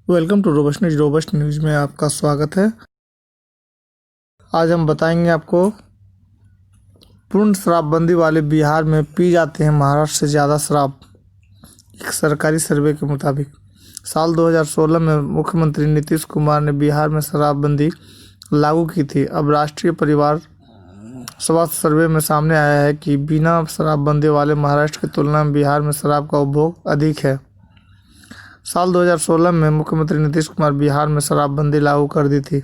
Welcome to robust news में आपका स्वागत है। आज हम बताएंगे आपको पूर्ण शराबबंदी वाले बिहार में पी जाते हैं महाराष्ट्र से ज़्यादा शराब। एक सरकारी सर्वे के मुताबिक साल 2016 में मुख्यमंत्री नीतीश कुमार ने बिहार में शराबबंदी लागू की थी। अब राष्ट्रीय परिवार स्वास्थ्य सर्वे में सामने आया है कि बिना शराबबंदी वाले महाराष्ट्र की तुलना में बिहार में शराब का उपभोग अधिक है। साल 2016 में मुख्यमंत्री नीतीश कुमार बिहार में शराबबंदी लागू कर दी थी,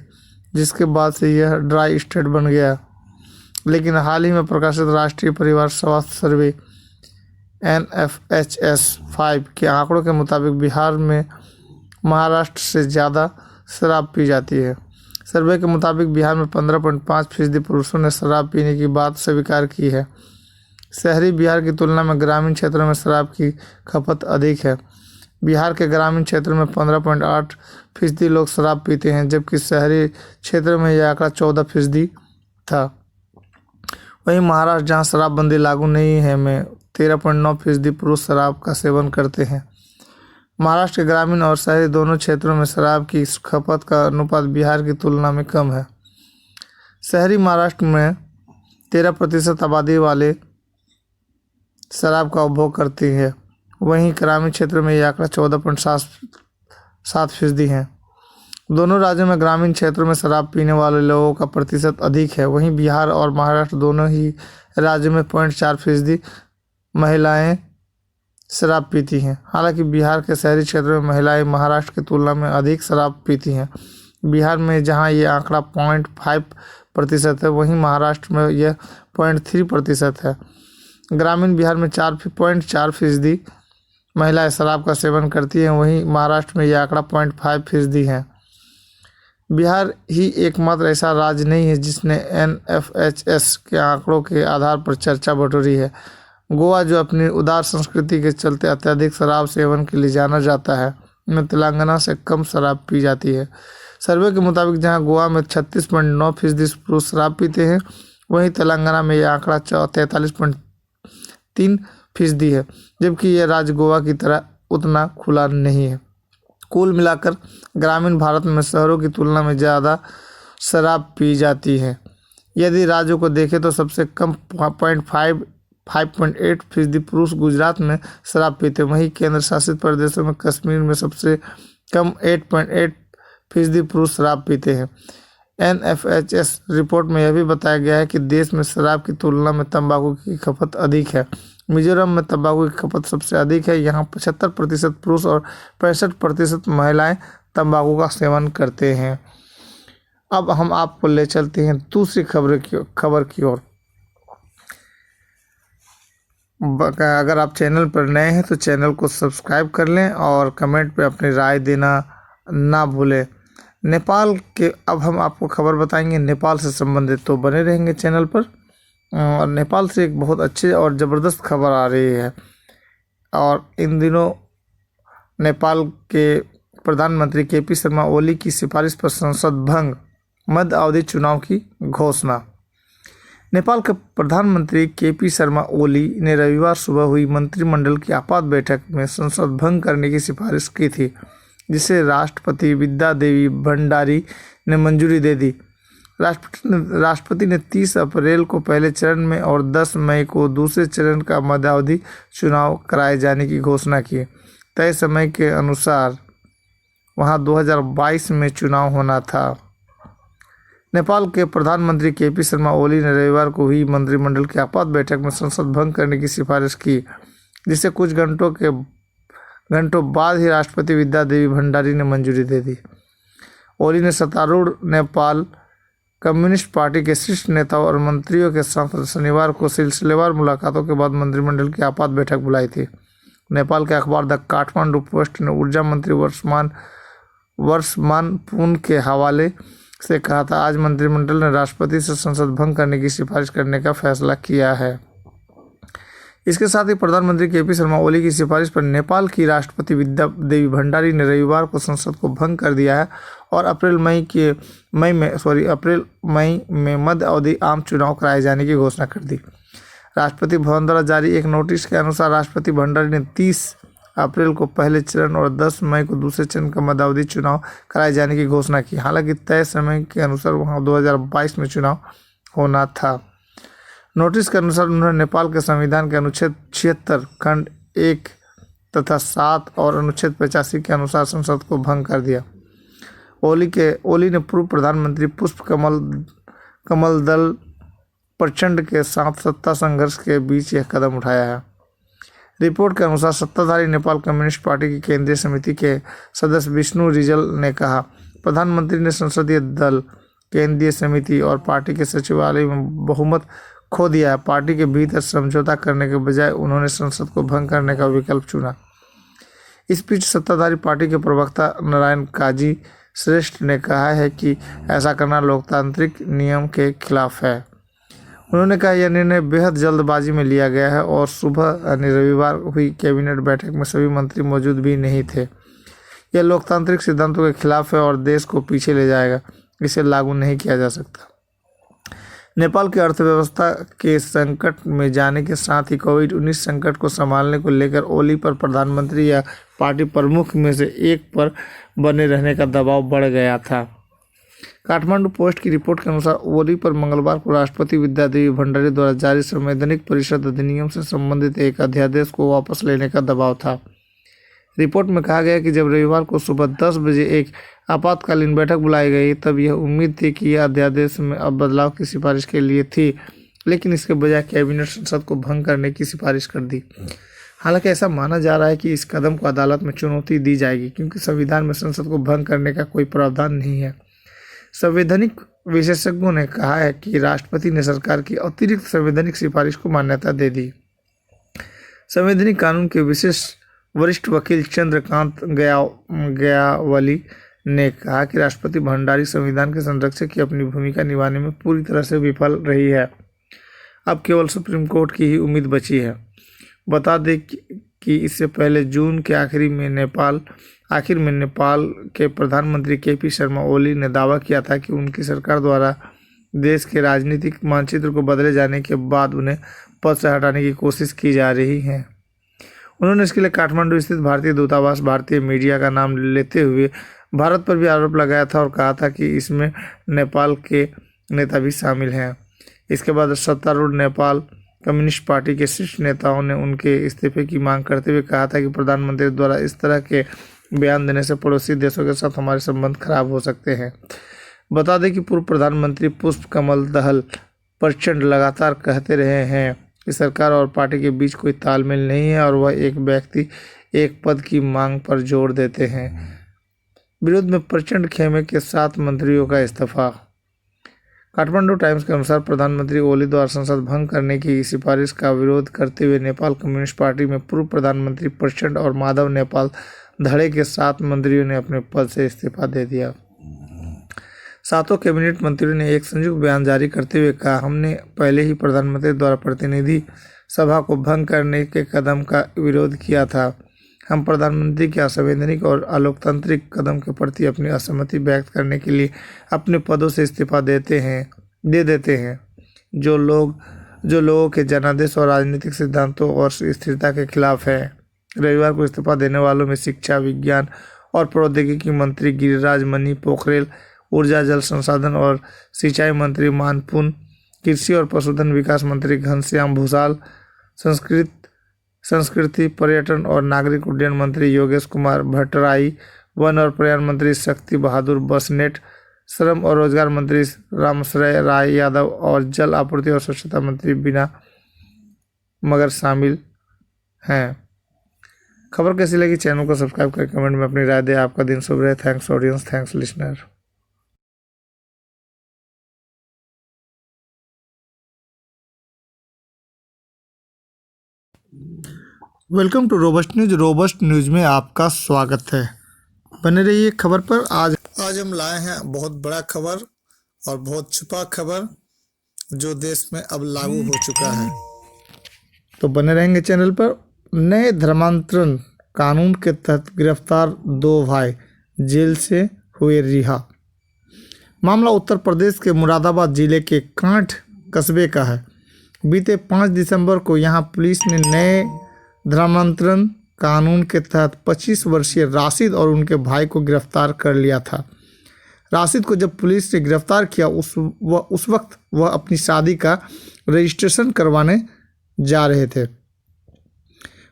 जिसके बाद से यह ड्राई स्टेट बन गया। लेकिन हाल ही में प्रकाशित राष्ट्रीय परिवार स्वास्थ्य सर्वे NFHS 5 के आंकड़ों के मुताबिक बिहार में महाराष्ट्र से ज़्यादा शराब पी जाती है। सर्वे के मुताबिक बिहार में 15.5% पुरुषों ने शराब पीने की बात स्वीकार की है। शहरी बिहार की तुलना में ग्रामीण क्षेत्रों में शराब की खपत अधिक है। बिहार के ग्रामीण क्षेत्रों में 15.8% लोग शराब पीते हैं, जबकि शहरी क्षेत्रों में यह आंकड़ा 14% था। वहीं महाराष्ट्र, जहां शराबबंदी लागू नहीं है, में 13.9% पुरुष शराब का सेवन करते हैं। महाराष्ट्र के ग्रामीण और शहरी दोनों क्षेत्रों में शराब की खपत का अनुपात बिहार की तुलना में कम है। शहरी महाराष्ट्र में 13% आबादी वाले शराब का उपभोग करती है। वहीं ग्रामीण क्षेत्रों में यह आंकड़ा 14.7% है। दोनों राज्यों में ग्रामीण क्षेत्रों में शराब पीने वाले लोगों का प्रतिशत अधिक है। वहीं बिहार और महाराष्ट्र दोनों ही राज्यों में 0.4% महिलाएं शराब पीती हैं। हालांकि बिहार के शहरी क्षेत्रों में महिलाएं महाराष्ट्र की तुलना में अधिक शराब पीती हैं। बिहार में जहां ये आंकड़ा 0.5% है, वहीं महाराष्ट्र में यह 0.3% है। ग्रामीण बिहार में 4.4% महिलाएं शराब का सेवन करती हैं, वहीं महाराष्ट्र में यह आंकड़ा 0.5% है। बिहार ही एकमात्र ऐसा राज्य नहीं है जिसने NFHS के आंकड़ों के आधार पर चर्चा बटोरी है। गोवा, जो अपनी उदार संस्कृति के चलते अत्यधिक शराब सेवन के लिए जाना जाता है, में तेलंगाना से कम शराब पी जाती है। सर्वे के मुताबिक जहां गोवा में 36.9% पुरुष शराब पीते हैं, वहीं तेलंगाना में यह आंकड़ा 43.3% है, जबकि यह राज्य गोवा की तरह उतना खुला नहीं है। कुल मिलाकर ग्रामीण भारत में शहरों की तुलना में ज़्यादा शराब पी जाती है। यदि राज्यों को देखें तो सबसे कम 5.8% पुरुष गुजरात में शराब पीते हैं। वहीं केंद्र शासित प्रदेशों में कश्मीर में सबसे कम 8.8% पुरुष शराब पीते हैं। NFHS रिपोर्ट में यह भी बताया गया है कि देश में शराब की तुलना में तंबाकू की खपत अधिक है। मिजोरम में तंबाकू की खपत सबसे अधिक है। यहाँ 75% पुरुष और 65% महिलाएं तंबाकू का सेवन करते हैं। अब हम आपको ले चलते हैं दूसरी खबर की ओर। अगर आप चैनल पर नए हैं तो चैनल को सब्सक्राइब कर लें और कमेंट पे अपनी राय देना ना भूलें। नेपाल के अब हम आपको खबर बताएंगे नेपाल से संबंधित, तो बने रहेंगे चैनल पर। और नेपाल से एक बहुत अच्छी और ज़बरदस्त खबर आ रही है। और इन दिनों नेपाल के प्रधानमंत्री KP शर्मा ओली की सिफारिश पर संसद भंग, मध्य अवधि चुनाव की घोषणा। नेपाल के प्रधानमंत्री KP शर्मा ओली ने रविवार सुबह हुई मंत्रिमंडल की आपात बैठक में संसद भंग करने की सिफारिश की थी, जिसे राष्ट्रपति विद्या देवी भंडारी ने मंजूरी दे दी। राष्ट्रपति ने 30 अप्रैल को पहले चरण में और 10 मई को दूसरे चरण का मध्यावधि चुनाव कराए जाने की घोषणा की। तय समय के अनुसार वहां 2022 में चुनाव होना था। नेपाल के प्रधानमंत्री KP शर्मा ओली ने रविवार को हुई मंत्रिमंडल की आपात बैठक में संसद भंग करने की सिफारिश की, जिसे कुछ घंटों बाद ही राष्ट्रपति विद्या देवी भंडारी ने मंजूरी दे दी। ओली ने सत्तारूढ़ नेपाल कम्युनिस्ट पार्टी के शीर्ष नेताओं और मंत्रियों के साथ शनिवार को सिलसिलेवार मुलाकातों के बाद मंत्रिमंडल की आपात बैठक बुलाई थी। नेपाल के अखबार द काठमांडू पोस्ट ने ऊर्जा मंत्री वर्षमान पुन के हवाले से कहा था, आज मंत्रिमंडल ने राष्ट्रपति से संसद भंग करने की सिफारिश करने का फैसला किया है। इसके साथ ही प्रधानमंत्री KP शर्मा ओली की सिफारिश पर नेपाल की राष्ट्रपति विद्या देवी भंडारी ने रविवार को संसद को भंग कर दिया है और अप्रैल मई में मध्य अवधि आम चुनाव कराए जाने की घोषणा कर दी। राष्ट्रपति भवन द्वारा जारी एक नोटिस के अनुसार राष्ट्रपति भंडारी ने 30 अप्रैल को पहले चरण और 10 मई को दूसरे चरण का मध्यावधि चुनाव कराए जाने की घोषणा की। हालांकि तय समय के अनुसार वहां 2022 में चुनाव होना था। नोटिस के अनुसार उन्होंने नेपाल के संविधान के अनुच्छेद 76 खंड 1 तथा 7 और अनुच्छेद 85 के अनुसार संसद को भंग कर दिया। ओली ने पूर्व प्रधानमंत्री पुष्प कमल दल प्रचंड के साथ सत्ता संघर्ष के बीच यह कदम उठाया है। रिपोर्ट के अनुसार सत्ताधारी नेपाल कम्युनिस्ट पार्टी की केंद्रीय समिति के सदस्य विष्णु रिजल ने कहा, प्रधानमंत्री ने संसदीय दल, केंद्रीय समिति और पार्टी के सचिवालय में बहुमत खो दिया है। पार्टी के भीतर समझौता करने के बजाय उन्होंने संसद को भंग करने का विकल्प चुना। इस बीच सत्ताधारी पार्टी के प्रवक्ता नारायण काजी श्रेष्ठ ने कहा है कि ऐसा करना लोकतांत्रिक नियम के खिलाफ है। उन्होंने कहा, यह निर्णय बेहद जल्दबाजी में लिया गया है और सुबह यानी रविवार हुई कैबिनेट बैठक में सभी मंत्री मौजूद भी नहीं थे। यह लोकतांत्रिक सिद्धांतों के खिलाफ है और देश को पीछे ले जाएगा। इसे लागू नहीं किया जा सकता। नेपाल की अर्थव्यवस्था के संकट में जाने के साथ ही कोविड-19 संकट को संभालने को लेकर ओली पर प्रधानमंत्री या पार्टी प्रमुख में से एक पर बने रहने का दबाव बढ़ गया था। काठमांडू पोस्ट की रिपोर्ट के अनुसार ओली पर मंगलवार को राष्ट्रपति विद्यादेवी भंडारी द्वारा जारी संवैधानिक परिषद अधिनियम से संबंधित एक अध्यादेश को वापस लेने का दबाव था। रिपोर्ट में कहा गया कि जब रविवार को सुबह 10 बजे एक आपातकालीन बैठक बुलाई गई, तब यह उम्मीद थी कि यह अध्यादेश में अब बदलाव की सिफारिश के लिए थी, लेकिन इसके बजाय कैबिनेट संसद को भंग करने की सिफारिश कर दी। हालांकि ऐसा माना जा रहा है कि इस कदम को अदालत में चुनौती दी जाएगी, क्योंकि संविधान में संसद को भंग करने का कोई प्रावधान नहीं है। संवैधानिक विशेषज्ञों ने कहा है कि राष्ट्रपति ने सरकार की अतिरिक्त संवैधानिक सिफारिश को मान्यता दे दी। संवैधानिक कानून के विशेष वरिष्ठ वकील चंद्रकांत गयावली ने कहा कि राष्ट्रपति भंडारी संविधान के संरक्षक की अपनी भूमिका निभाने में पूरी तरह से विफल रही है। अब केवल सुप्रीम कोर्ट की ही उम्मीद बची है। बता दें कि इससे पहले जून के आखिर में नेपाल के प्रधानमंत्री केपी शर्मा ओली ने दावा किया था कि उनकी सरकार द्वारा देश के राजनीतिक मानचित्र को बदले जाने के बाद उन्हें पद से हटाने की कोशिश की जा रही है। उन्होंने इसके लिए काठमांडू स्थित भारतीय दूतावास, भारतीय मीडिया का नाम लेते हुए भारत पर भी आरोप लगाया था और कहा था कि इसमें नेपाल के नेता भी शामिल हैं। इसके बाद सत्तारूढ़ नेपाल कम्युनिस्ट पार्टी के शीर्ष नेताओं ने उनके इस्तीफे की मांग करते हुए कहा था कि प्रधानमंत्री द्वारा इस तरह के बयान देने से पड़ोसी देशों के साथ हमारे संबंध खराब हो सकते हैं। बता दें कि पूर्व प्रधानमंत्री पुष्प कमल दहल प्रचंड लगातार कहते रहे हैं कि सरकार और पार्टी के बीच कोई तालमेल नहीं है और वह एक व्यक्ति एक पद की मांग पर जोर देते हैं। विरोध में प्रचंड खेमे के 7 मंत्रियों का इस्तीफा। काठमांडू टाइम्स के अनुसार प्रधानमंत्री ओली द्वारा संसद भंग करने की सिफारिश का विरोध करते हुए नेपाल कम्युनिस्ट पार्टी में पूर्व प्रधानमंत्री प्रचंड और माधव नेपाल धड़े के 7 मंत्रियों ने अपने पद से इस्तीफा दे दिया। 7 कैबिनेट मंत्रियों ने एक संयुक्त बयान जारी करते हुए कहा, हमने पहले ही प्रधानमंत्री द्वारा प्रतिनिधि सभा को भंग करने के कदम का विरोध किया था। हम प्रधानमंत्री के असंवैधानिक और अलोकतांत्रिक कदम के प्रति अपनी असहमति व्यक्त करने के लिए अपने पदों से इस्तीफा दे देते हैं, जो लोगों के जनादेश और राजनीतिक सिद्धांतों और स्थिरता के खिलाफ है। रविवार को इस्तीफा देने वालों में शिक्षा, विज्ञान और प्रौद्योगिकी मंत्री गिरिराज मणि पोखरेल, ऊर्जा जल संसाधन और सिंचाई मंत्री मानपुन, कृषि और पशुधन विकास मंत्री घनश्याम भूषाल, संस्कृति, पर्यटन और नागरिक उड्डयन मंत्री योगेश कुमार भट्टराई, वन और पर्यावरण मंत्री शक्ति बहादुर बसनेट, श्रम और रोजगार मंत्री रामश्रय राय यादव और जल आपूर्ति और स्वच्छता मंत्री बीना मगर शामिल हैं। खबर कैसी लगी? चैनल को सब्सक्राइब करके कमेंट में अपनी राय दें। आपका दिन शुभ रहे। Thanks audience, thanks listener. Welcome to Robust News. Robust News में आपका स्वागत है। बने रहिए खबर पर। आज हम लाए हैं बहुत बड़ा खबर और बहुत छुपा खबर जो देश में अब लागू हो चुका है, तो बने रहेंगे चैनल पर। नए धर्मांतरण कानून के तहत गिरफ्तार 2 भाई जेल से हुए रिहा। मामला उत्तर प्रदेश के मुरादाबाद जिले के कांठ कस्बे का है। बीते 5 दिसंबर को यहां पुलिस ने नए धर्मांतरण कानून के तहत 25 वर्षीय राशिद और उनके भाई को गिरफ्तार कर लिया था। राशिद को जब पुलिस ने गिरफ्तार किया उस वक्त वह अपनी शादी का रजिस्ट्रेशन करवाने जा रहे थे।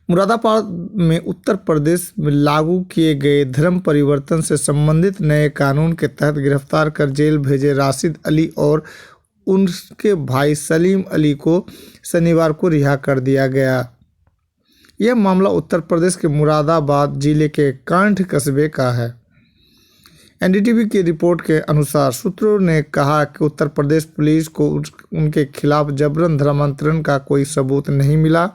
मुरादाबाद में उत्तर प्रदेश में लागू किए गए धर्म परिवर्तन से संबंधित नए कानून के तहत गिरफ्तार कर जेल भेजे राशिद अली और उनके भाई सलीम अली को शनिवार को रिहा कर दिया गया। यह मामला उत्तर प्रदेश के मुरादाबाद जिले के कांठ कस्बे का है। एनडीटीवी की रिपोर्ट के अनुसार सूत्रों ने कहा कि उत्तर प्रदेश पुलिस को उनके खिलाफ जबरन धर्मांतरण का कोई सबूत नहीं मिला।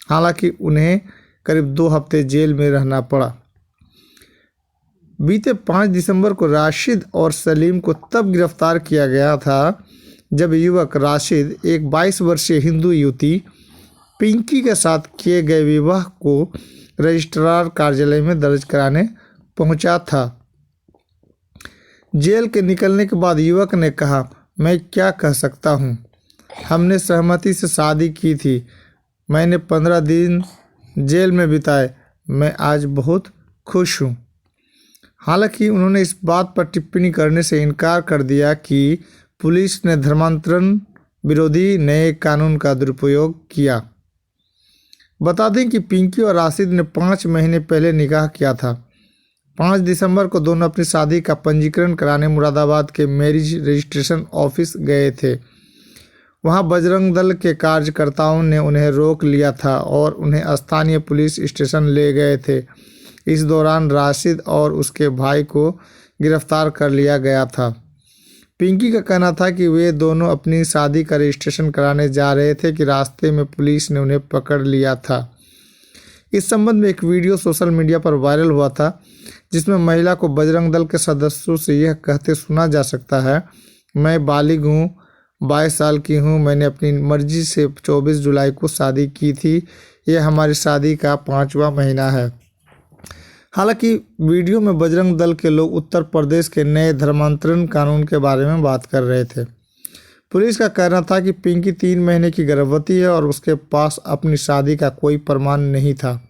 हालांकि उन्हें करीब 2 हफ्ते जेल में रहना पड़ा। बीते 5 दिसंबर को राशिद और सलीम को तब गिरफ्तार किया गया था जब युवक राशिद एक 22 वर्षीय हिंदू युवती पिंकी के साथ किए गए विवाह को रजिस्ट्रार कार्यालय में दर्ज कराने पहुंचा था। जेल के निकलने के बाद युवक ने कहा, मैं क्या कह सकता हूं, हमने सहमति से शादी की थी। मैंने 15 दिन जेल में बिताए। मैं आज बहुत खुश हूं। हालांकि उन्होंने इस बात पर टिप्पणी करने से इनकार कर दिया कि पुलिस ने धर्मांतरण विरोधी नए कानून का दुरुपयोग किया। बता दें कि पिंकी और राशिद ने 5 महीने पहले निकाह किया था। 5 दिसंबर को दोनों अपनी शादी का पंजीकरण कराने मुरादाबाद के मैरिज रजिस्ट्रेशन ऑफिस गए थे। वहां बजरंग दल के कार्यकर्ताओं ने उन्हें रोक लिया था और उन्हें स्थानीय पुलिस स्टेशन ले गए थे। इस दौरान राशिद और उसके भाई को गिरफ्तार कर लिया गया था। पिंकी का कहना था कि वे दोनों अपनी शादी का रजिस्ट्रेशन कराने जा रहे थे कि रास्ते में पुलिस ने उन्हें पकड़ लिया था। इस संबंध में एक वीडियो सोशल मीडिया पर वायरल हुआ था जिसमें महिला को बजरंग दल के सदस्यों से यह कहते सुना जा सकता है, मैं बालिग हूँ, 22 साल की हूँ। मैंने अपनी मर्जी से 24 जुलाई को शादी की थी। यह हमारी शादी का 5वां महीना है। हालांकि वीडियो में बजरंग दल के लोग उत्तर प्रदेश के नए धर्मांतरण कानून के बारे में बात कर रहे थे। पुलिस का कहना था कि पिंकी 3 महीने की गर्भवती है और उसके पास अपनी शादी का कोई प्रमाण नहीं था।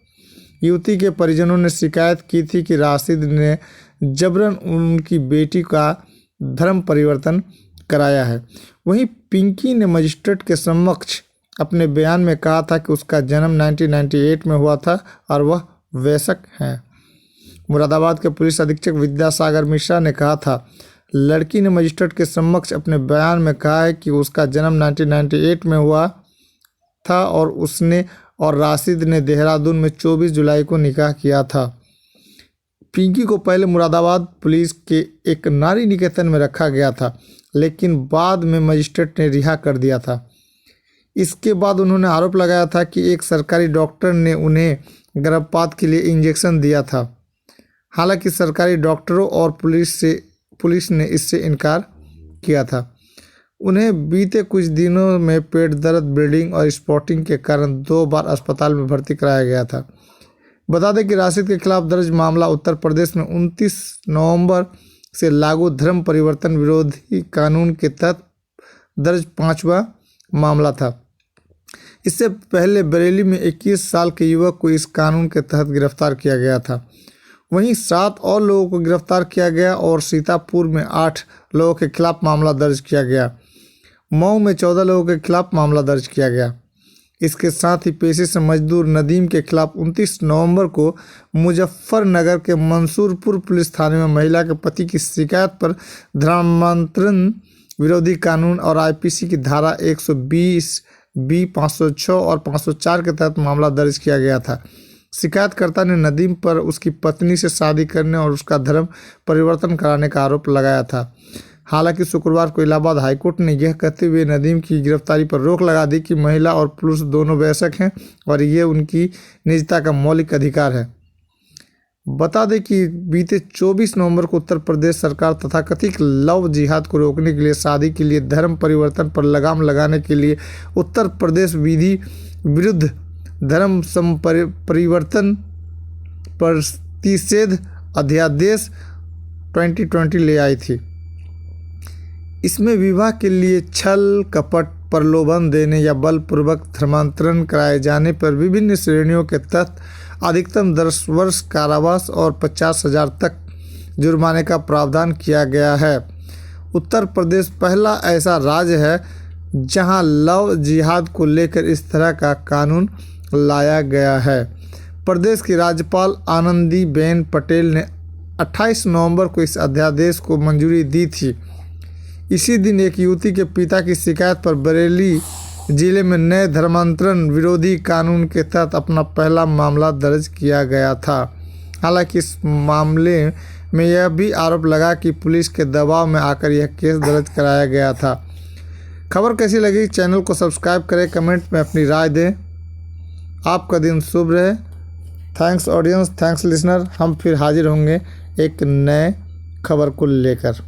युवती के परिजनों ने शिकायत की थी कि राशिद ने जबरन उनकी बेटी का धर्म परिवर्तन कराया है। वहीं पिंकी ने मजिस्ट्रेट के समक्ष अपने बयान में कहा था कि उसका जन्म 1998 में हुआ था और वह वयस्क है। मुरादाबाद के पुलिस अधीक्षक विद्यासागर मिश्रा ने कहा था, लड़की ने मजिस्ट्रेट के समक्ष अपने बयान में कहा है कि उसका जन्म 1998 में हुआ था और उसने और राशिद ने देहरादून में 24 जुलाई को निकाह किया था। पिंकी को पहले मुरादाबाद पुलिस के एक नारी निकेतन में रखा गया था, लेकिन बाद में मजिस्ट्रेट ने रिहा कर दिया था। इसके बाद उन्होंने आरोप लगाया था कि एक सरकारी डॉक्टर ने उन्हें गर्भपात के लिए इंजेक्शन दिया था। हालांकि सरकारी डॉक्टरों और पुलिस ने इससे इनकार किया था। उन्हें बीते कुछ दिनों में पेट दर्द, ब्लीडिंग और स्पॉटिंग के कारण 2 बार अस्पताल में भर्ती कराया गया था। बता दें कि राशिद के खिलाफ दर्ज मामला उत्तर प्रदेश में 29 नवंबर से लागू धर्म परिवर्तन विरोधी कानून के तहत दर्ज 5वां मामला था। इससे पहले बरेली में 21 साल के युवक को इस कानून के तहत गिरफ्तार किया गया था। वहीं 7 और लोगों को गिरफ्तार किया गया और सीतापुर में 8 लोगों के खिलाफ मामला दर्ज किया गया। मऊ में 14 लोगों के खिलाफ मामला दर्ज किया गया। इसके साथ ही पेशे से मजदूर नदीम के खिलाफ 29 नवंबर को मुजफ्फरनगर के मंसूरपुर पुलिस थाने में महिला के पति की शिकायत पर धर्मांतरण विरोधी कानून और आईपीसी की धारा 120, बी, 506 और 504 के तहत मामला दर्ज किया गया था। शिकायतकर्ता ने नदीम पर उसकी पत्नी से शादी करने और उसका धर्म परिवर्तन कराने का आरोप लगाया था। हालांकि शुक्रवार को इलाहाबाद हाईकोर्ट ने यह कहते हुए नदीम की गिरफ्तारी पर रोक लगा दी कि महिला और पुरुष दोनों वयस्क हैं और ये उनकी निजता का मौलिक अधिकार है। बता दें कि बीते 24 नवंबर को उत्तर प्रदेश सरकार तथाकथित लव जिहाद को रोकने के लिए शादी के लिए धर्म परिवर्तन पर लगाम लगाने के लिए उत्तर प्रदेश विधि विरुद्ध धर्म परिवर्तन प्रतिषेध अध्यादेश 2020 ले आई थी। इसमें विवाह के लिए छल, कपट, प्रलोभन देने या बलपूर्वक धर्मांतरण कराए जाने पर विभिन्न श्रेणियों के तहत अधिकतम 10 वर्ष कारावास और 50,000 तक जुर्माने का प्रावधान किया गया है। उत्तर प्रदेश पहला ऐसा राज्य है जहां लव जिहाद को लेकर इस तरह का कानून लाया गया है। प्रदेश की राज्यपाल आनंदीबेन पटेल ने 28 नवंबर को इस अध्यादेश को मंजूरी दी थी। इसी दिन एक युवती के पिता की शिकायत पर बरेली जिले में नए धर्मांतरण विरोधी कानून के तहत अपना पहला मामला दर्ज किया गया था। हालांकि इस मामले में यह भी आरोप लगा कि पुलिस के दबाव में आकर यह केस दर्ज कराया गया था। खबर कैसी लगी? चैनल को सब्सक्राइब करें, कमेंट में अपनी राय दें। आपका दिन शुभ रहे। Thanks audience, thanks listener. हम फिर हाजिर होंगे एक नए खबर को लेकर।